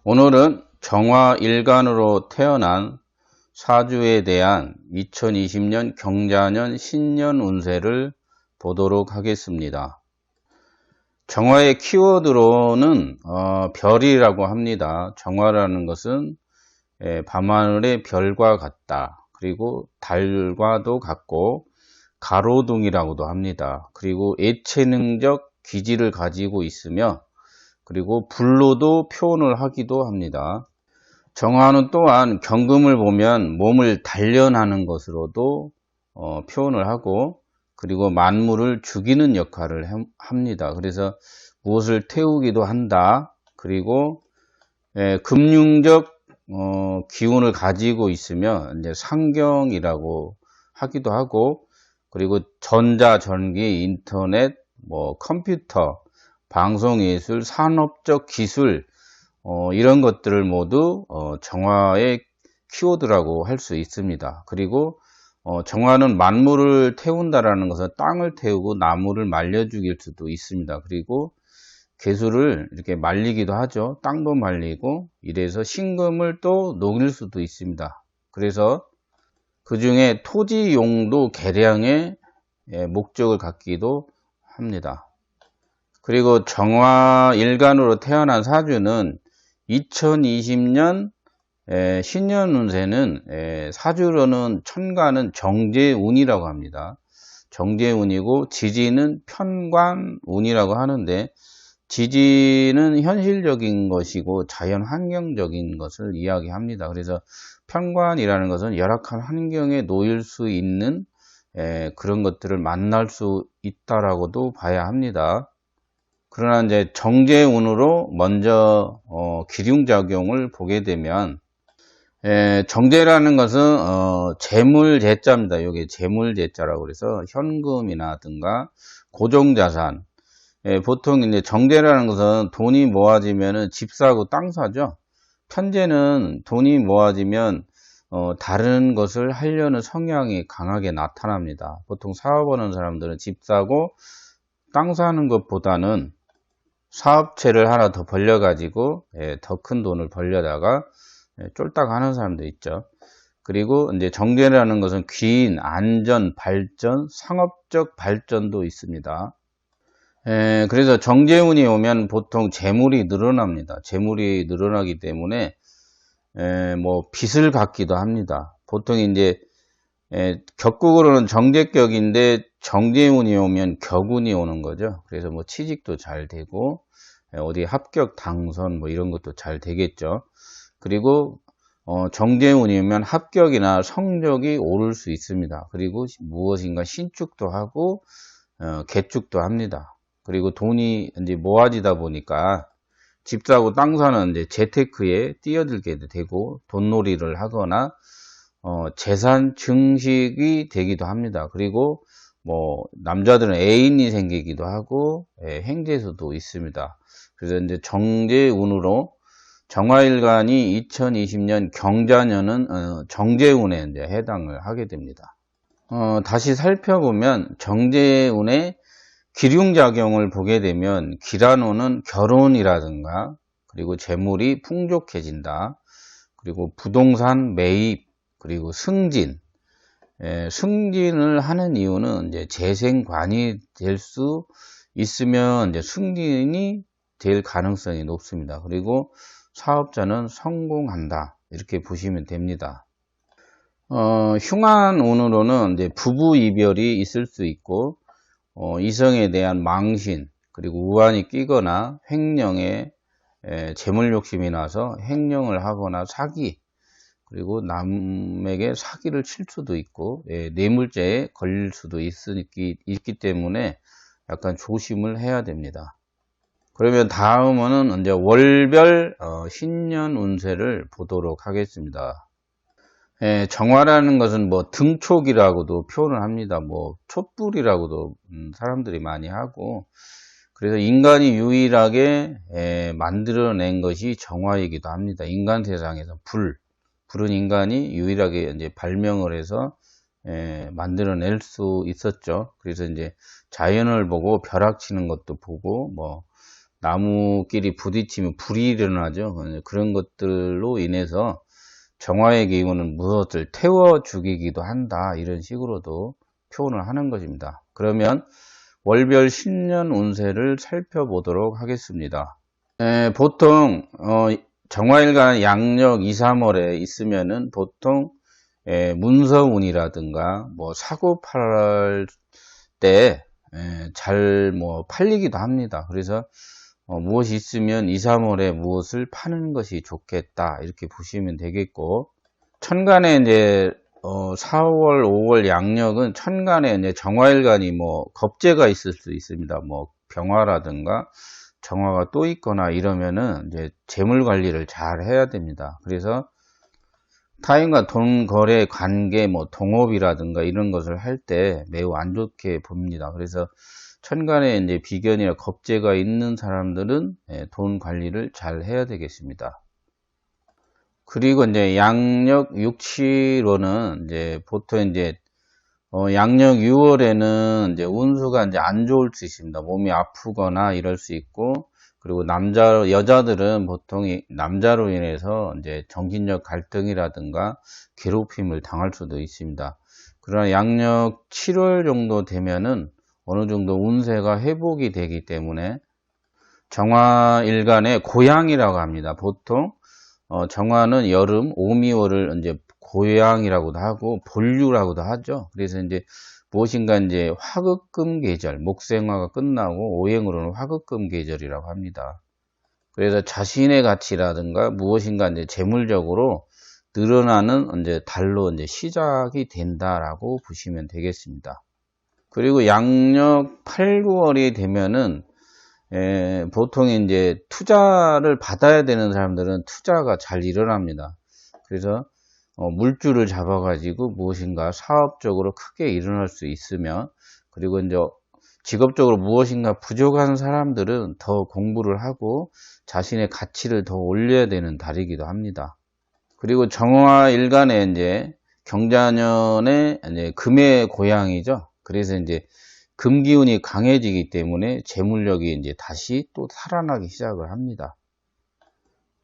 오늘은 정화일간으로 태어난 사주에 대한 2020년 경자년 신년 운세를 보도록 하겠습니다. 정화의 키워드로는 별이라고 합니다. 정화라는 것은 밤하늘의 별과 같다. 그리고 달과도 같고 가로등이라고도 합니다. 그리고 예체능적 기질을 가지고 있으며 그리고 불로도 표현을 하기도 합니다. 정화는 또한 경금을 보면 몸을 단련하는 것으로도 표현을 하고 그리고 만물을 죽이는 역할을 합니다. 그래서 무엇을 태우기도 한다. 그리고 금융적 기운을 가지고 있으면 이제 상경이라고 하기도 하고 그리고 전자, 전기, 인터넷, 컴퓨터, 방송예술, 산업적 기술 이런 것들을 모두 정화의 키워드라고 할 수 있습니다. 그리고 정화는 만물을 태운다라는 것은 땅을 태우고 나무를 말려 죽일 수도 있습니다. 그리고 괴수를 이렇게 말리기도 하죠. 땅도 말리고 이래서 신금을 또 녹일 수도 있습니다. 그래서 그 중에 토지용도 개량의 목적을 갖기도 합니다. 그리고 정화일간으로 태어난 사주는 2020년 신년 운세는 사주로는 천간은 정제운이라고 합니다. 정제운이고 지지는 편관운이라고 하는데 지지는 현실적인 것이고 자연 환경적인 것을 이야기합니다. 그래서 편관이라는 것은 열악한 환경에 놓일 수 있는 그런 것들을 만날 수 있다라고도 봐야 합니다. 그러나 이제 정제운으로 먼저 기륭작용을 보게 되면 정제라는 것은 재물제자입니다. 이게 재물제자라고 그래서 현금이나든가 고정자산 보통 이제 정제라는 것은 돈이 모아지면은 집 사고 땅 사죠. 편제는 돈이 모아지면 다른 것을 하려는 성향이 강하게 나타납니다. 보통 사업하는 사람들은 집 사고 땅 사는 것보다는 사업체를 하나 더 벌려가지고 더 큰 돈을 벌려다가 쫄딱 하는 사람도 있죠. 그리고 이제 정제라는 것은 귀인, 안전, 발전, 상업적 발전도 있습니다. 그래서 정제운이 오면 보통 재물이 늘어납니다. 재물이 늘어나기 때문에 빚을 갚기도 합니다. 보통 이제 격국으로는 정제격인데 정제운이 오면 격운이 오는 거죠. 그래서 취직도 잘 되고 어디 합격 당선 이런 것도 잘 되겠죠. 그리고 정제운이 오면 합격이나 성적이 오를 수 있습니다. 그리고 무엇인가 신축도 하고 개축도 합니다. 그리고 돈이 이제 모아지다 보니까 집 사고 땅 사는 이제 재테크에 뛰어들게 되고 돈놀이를 하거나 재산 증식이 되기도 합니다. 그리고 남자들은 애인이 생기기도 하고 행제수도 있습니다. 그래서 이제 정제운으로 정화일간이 2020년 경자년은 정제운에 이제 해당을 하게 됩니다. 다시 살펴보면 정제운의 기륭작용을 보게 되면 기란운은 결혼이라든가 그리고 재물이 풍족해진다. 그리고 부동산 매입 그리고 승진. 승진을 하는 이유는 이제 재생관이 될 수 있으면 이제 승진이 될 가능성이 높습니다. 그리고 사업자는 성공한다. 이렇게 보시면 됩니다. 흉한운으로는 이제 부부 이별이 있을 수 있고, 이성에 대한 망신, 그리고 우환이 끼거나 횡령에 재물 욕심이 나서 횡령을 하거나 사기, 그리고 남에게 사기를 칠 수도 있고 뇌물죄에 걸릴 수도 있기 때문에 약간 조심을 해야 됩니다. 그러면 다음은 이제 월별 신년 운세를 보도록 하겠습니다. 정화라는 것은 등촉이라고도 표현을 합니다. 촛불이라고도 사람들이 많이 하고 그래서 인간이 유일하게 만들어낸 것이 정화이기도 합니다. 인간 세상에서 불은 인간이 유일하게 이제 발명을 해서 만들어낼 수 있었죠. 그래서 이제 자연을 보고 벼락치는 것도 보고 나무끼리 부딪히면 불이 일어나죠. 그런 것들로 인해서 정화의 기운은 무엇을 태워 죽이기도 한다. 이런 식으로도 표현을 하는 것입니다. 그러면 월별 신년 운세를 살펴보도록 하겠습니다. 보통 정화일간 양력 2, 3월에 있으면은 보통 문서운이라든가 뭐 사고 팔 때 잘 뭐 팔리기도 합니다. 그래서 무엇이 있으면 2, 3월에 무엇을 파는 것이 좋겠다 이렇게 보시면 되겠고, 천간에 이제 4월, 5월 양력은 천간에 이제 정화일간이 뭐 겁재가 있을 수 있습니다. 뭐 병화라든가 정화가 또 있거나 이러면은 이제 재물 관리를 잘 해야 됩니다. 그래서 타인과 돈 거래 관계 뭐 동업이라든가 이런 것을 할 때 매우 안 좋게 봅니다. 그래서 천간에 이제 비견이나 겁재가 있는 사람들은 돈 관리를 잘 해야 되겠습니다. 그리고 이제 양력 6, 7월은 이제 보통 이제 양력 6월에는 이제 운수가 이제 안 좋을 수 있습니다. 몸이 아프거나 이럴 수 있고, 그리고 여자들은 보통 남자로 인해서 이제 정신적 갈등이라든가 괴롭힘을 당할 수도 있습니다. 그러나 양력 7월 정도 되면은 어느 정도 운세가 회복이 되기 때문에 정화일간의 고양이라고 합니다. 보통 정화는 여름, 오미월을 이제 고양이라고도 하고 본류라고도 하죠. 그래서 이제 무엇인가 이제 화급금 계절, 목생화가 끝나고 오행으로는 화급금 계절이라고 합니다. 그래서 자신의 가치라든가 무엇인가 이제 재물적으로 늘어나는 이제 달로 이제 시작이 된다라고 보시면 되겠습니다. 그리고 양력 8, 9월이 되면은 보통 이제 투자를 받아야 되는 사람들은 투자가 잘 일어납니다. 그래서 물줄을 잡아가지고 무엇인가 사업적으로 크게 일어날 수 있으며, 그리고 이제 직업적으로 무엇인가 부족한 사람들은 더 공부를 하고 자신의 가치를 더 올려야 되는 달이기도 합니다. 그리고 정화일간에 이제 경자년에 이제 금의 고향이죠. 그래서 이제 금기운이 강해지기 때문에 재물력이 이제 다시 또 살아나기 시작을 합니다.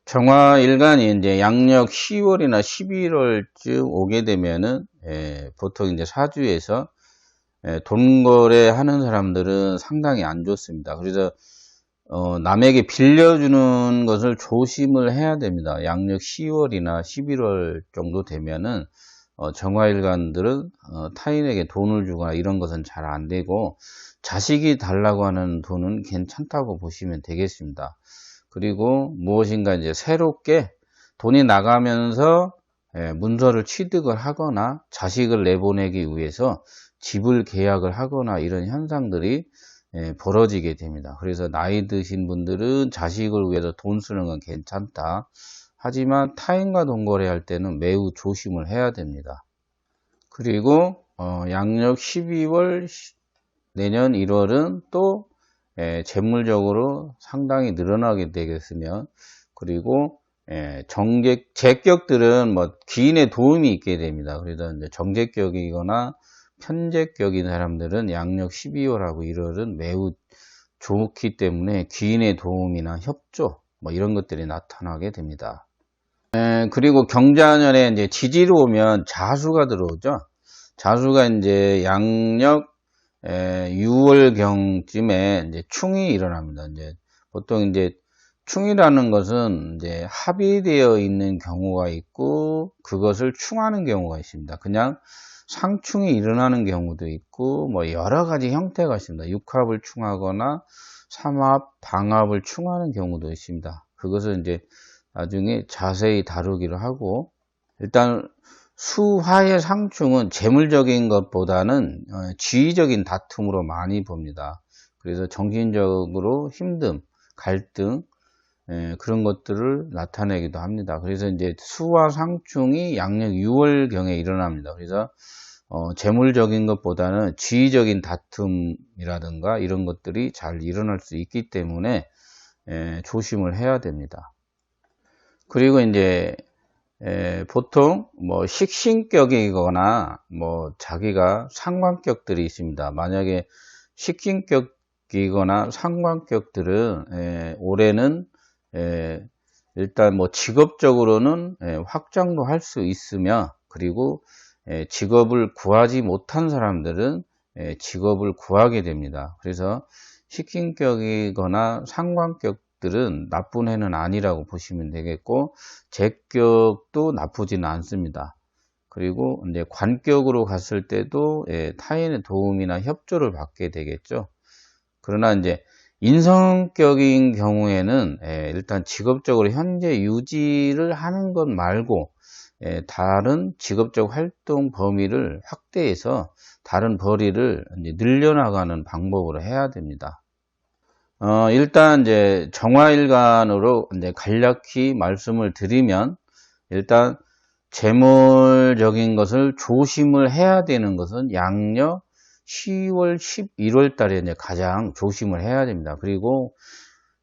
정화일간이 이제 양력 10월이나 11월쯤 오게 되면은 보통 이제 사주에서 돈 거래하는 사람들은 상당히 안 좋습니다. 그래서 남에게 빌려주는 것을 조심을 해야 됩니다. 양력 10월이나 11월 정도 되면은 정화일간들은 타인에게 돈을 주거나 이런 것은 잘 안 되고, 자식이 달라고 하는 돈은 괜찮다고 보시면 되겠습니다. 그리고 무엇인가 이제 새롭게 돈이 나가면서 문서를 취득을 하거나 자식을 내보내기 위해서 집을 계약을 하거나 이런 현상들이 벌어지게 됩니다. 그래서 나이 드신 분들은 자식을 위해서 돈 쓰는 건 괜찮다. 하지만 타인과 돈 거래할 때는 매우 조심을 해야 됩니다. 그리고 양력 12월, 내년 1월은 또 재물적으로 상당히 늘어나게 되겠으며, 그리고 제격들은 뭐 기인의 도움이 있게 됩니다. 그래서 이제 정제격이거나 편제격인 사람들은 양력 12월하고 1월은 매우 좋기 때문에 기인의 도움이나 협조 뭐 이런 것들이 나타나게 됩니다. 그리고 경자년에 이제 지지로 오면 자수가 들어오죠. 자수가 이제 양력 6월경쯤에 이제 충이 일어납니다. 이제 보통 이제 충이라는 것은 이제 합의되어 있는 경우가 있고, 그것을 충하는 경우가 있습니다. 그냥 상충이 일어나는 경우도 있고, 뭐 여러 가지 형태가 있습니다. 육합을 충하거나 삼합, 방합을 충하는 경우도 있습니다. 그것을 이제 나중에 자세히 다루기로 하고, 일단 수화의 상충은 재물적인 것보다는 지위적인 다툼으로 많이 봅니다. 그래서 정신적으로 힘듦, 갈등, 그런 것들을 나타내기도 합니다. 그래서 이제 수화 상충이 양력 6월경에 일어납니다. 그래서 재물적인 것보다는 지위적인 다툼이라든가 이런 것들이 잘 일어날 수 있기 때문에 조심을 해야 됩니다. 그리고 이제 보통 뭐 식신격이거나 뭐 자기가 상관격들이 있습니다. 만약에 식신격 관격이거나 상관격들은 올해는 일단 뭐 직업적으로는 확장도 할 수 있으며, 그리고 직업을 구하지 못한 사람들은 직업을 구하게 됩니다. 그래서 식신격이거나 상관격들은 나쁜 해는 아니라고 보시면 되겠고, 제격도 나쁘지는 않습니다. 그리고 이제 관격으로 갔을 때도 타인의 도움이나 협조를 받게 되겠죠. 그러나 이제 인성격인 경우에는 일단 직업적으로 현재 유지를 하는 것 말고 다른 직업적 활동 범위를 확대해서 다른 벌이를 이제 늘려나가는 방법으로 해야 됩니다. 일단 이제 정화일간으로 이제 간략히 말씀을 드리면, 일단 재물적인 것을 조심을 해야 되는 것은 양력 10월, 11월 달에 이제 가장 조심을 해야 됩니다. 그리고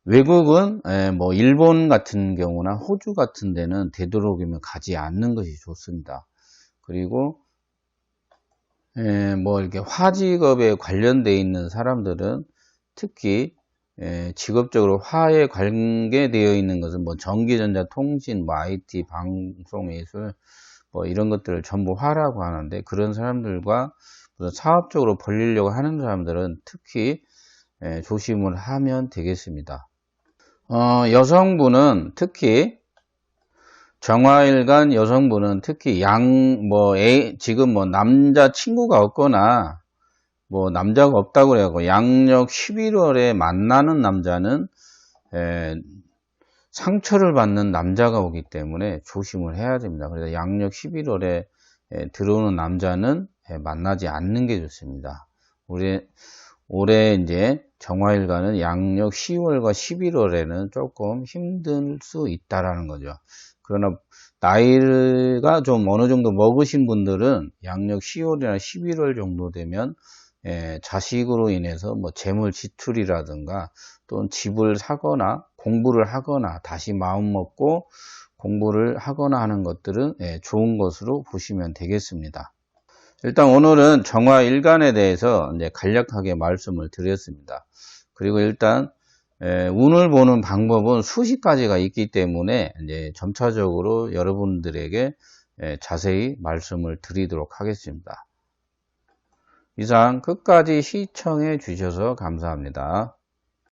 외국은 뭐 일본 같은 경우나 호주 같은 데는 되도록이면 가지 않는 것이 좋습니다. 그리고 뭐 이렇게 화직업에 관련되어 있는 사람들은 특히 직업적으로 화에 관계되어 있는 것은 뭐 전기전자, 통신, 뭐 IT, 방송예술 뭐 이런 것들을 전부 화라고 하는데, 그런 사람들과 사업적으로 벌리려고 하는 사람들은 특히 조심을 하면 되겠습니다. 여성분은 특히 정화일간 여성분은 특히 지금 뭐 남자 친구가 없거나 뭐 남자가 없다고 그래갖고 양력 11월에 만나는 남자는 상처를 받는 남자가 오기 때문에 조심을 해야 됩니다. 그래서 양력 11월에 들어오는 남자는 만나지 않는 게 좋습니다. 올해 이제 정화일간은 양력 10월과 11월에는 조금 힘들 수 있다라는 거죠. 그러나 나이가 좀 어느 정도 먹으신 분들은 양력 10월이나 11월 정도 되면 자식으로 인해서 뭐 재물 지출이라든가 또는 집을 사거나 공부를 하거나 다시 마음 먹고 공부를 하거나 하는 것들은 좋은 것으로 보시면 되겠습니다. 일단 오늘은 정화일간에 대해서 이제 간략하게 말씀을 드렸습니다. 그리고 일단 운을 보는 방법은 수십 가지가 있기 때문에 이제 점차적으로 여러분들에게 자세히 말씀을 드리도록 하겠습니다. 이상 끝까지 시청해 주셔서 감사합니다.